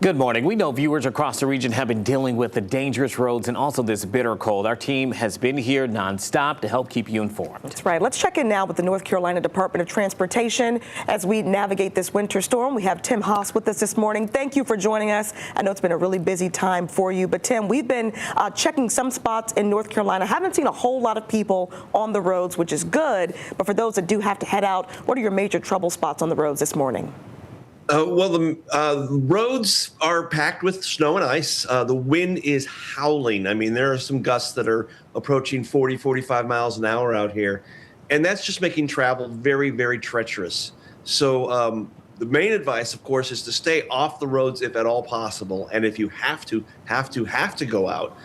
Good morning. We know viewers across the region have been dealing with the dangerous roads and also this bitter cold. Our team has been here nonstop to help keep you informed. That's right. Let's check in now with the North Carolina Department of Transportation as we navigate this winter storm. We have Tim Haas with us this morning. Thank you for joining us. I know it's been a really busy time for you, but Tim, we've been checking some spots in North Carolina. Haven't seen a whole lot of people on the roads, which is good. But for those that do have to head out, what are your major trouble spots on the roads this morning? Well, the roads are packed with snow and ice. The wind is howling. I mean, there are some gusts that are approaching 40, 45 miles an hour out here. And that's just making travel very, very treacherous. So the main advice, of course, is to stay off the roads if at all possible. And if you have to go out,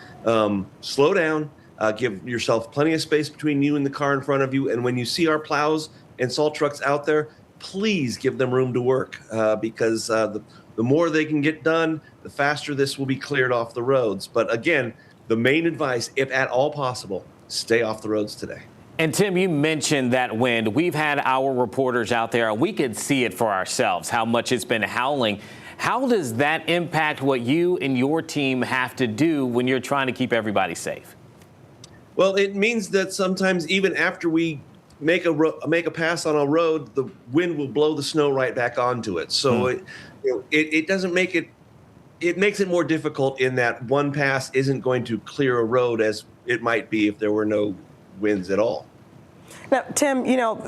slow down, give yourself plenty of space between you and the car in front of you. And when you see our plows and salt trucks out there, please give them room to work because the more they can get done, the faster this will be cleared off the roads. But again, the main advice, if at all possible, stay off the roads today. And Tim, you mentioned that wind. We've had our reporters out there and we could see it for ourselves, how much it's been howling. How does that impact what you and your team have to do when you're trying to keep everybody safe? Well, it means that sometimes even after we make a pass on a road, the wind will blow the snow right back onto it. So it doesn't make it. It makes it more difficult in that one pass isn't going to clear a road as it might be if there were no winds at all. Now, Tim, you know,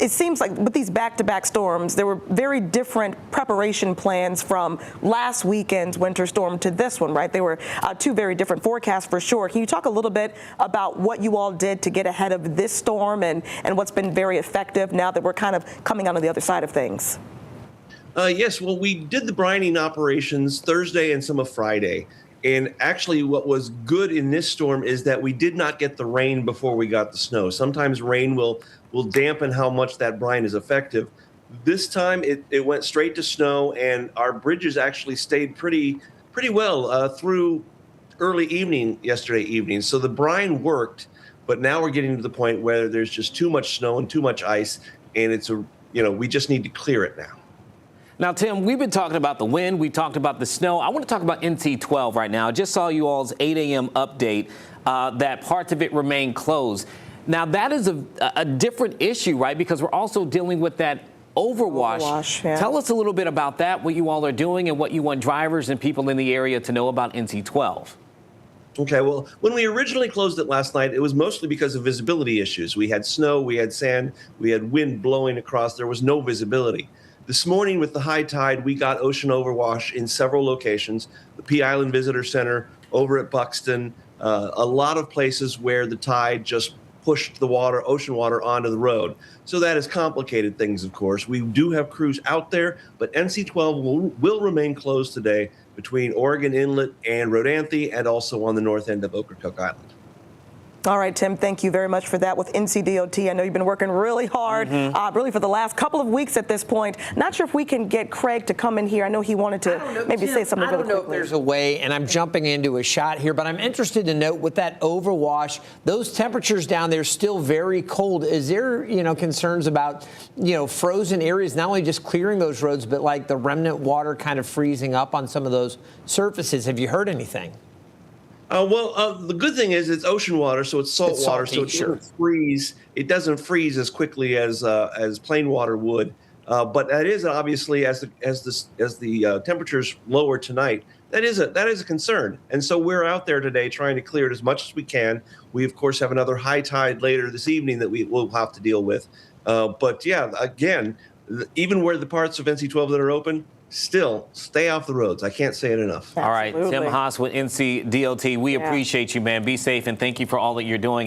it seems like with these back-to-back storms, there were very different preparation plans from last weekend's winter storm to this one, right? They were two very different forecasts for sure. Can you talk a little bit about what you all did to get ahead of this storm and what's been very effective now that we're kind of coming out on the other side of things? Yes, well, we did the brining operations Thursday and some of Friday. And actually, what was good in this storm is that we did not get the rain before we got the snow. Sometimes rain will dampen how much that brine is effective. This time, it went straight to snow, and our bridges actually stayed pretty well through early evening yesterday evening. So the brine worked, but now we're getting to the point where there's just too much snow and too much ice, and we just need to clear it now. Now, Tim, we've been talking about the wind. We talked about the snow. I want to talk about NC-12 right now. I just saw you all's 8 a.m. update that parts of it remain closed. Now, that is a different issue, right? Because we're also dealing with that overwash. Yeah. Tell us a little bit about that, what you all are doing and what you want drivers and people in the area to know about NC-12. Okay, well, when we originally closed it last night, it was mostly because of visibility issues. We had snow, we had sand, we had wind blowing across. There was no visibility. This morning with the high tide, we got ocean overwash in several locations. The Pea Island Visitor Center, over at Buxton, a lot of places where the tide just pushed the ocean water onto the road. So that has complicated things, of course. We do have crews out there, but NC-12 will remain closed today between Oregon Inlet and Rodanthe and also on the north end of Ocracoke Island. All right, Tim, thank you very much for that with NCDOT. I know you've been working really hard, really for the last couple of weeks at this point. Not sure if we can get Craig to come in here. I know he wanted to maybe say something really quickly. I don't know if there's a way, and I'm jumping into a shot here, but I'm interested to note with that overwash, those temperatures down there still very cold. Is there, concerns about, frozen areas, not only just clearing those roads, but like the remnant water kind of freezing up on some of those surfaces? Have you heard anything? The good thing is it's ocean water, so it's salt water, so it doesn't freeze. It doesn't freeze as quickly as plain water would. But that is obviously as the temperatures lower tonight, that is a concern. And so we're out there today trying to clear it as much as we can. We of course have another high tide later this evening that we will have to deal with. But yeah, again, even where the parts of NC-12 that are open, still stay off the roads. I can't say it enough. All right, Tim Haas with NCDOT. We appreciate you, man. Be safe and thank you for all that you're doing.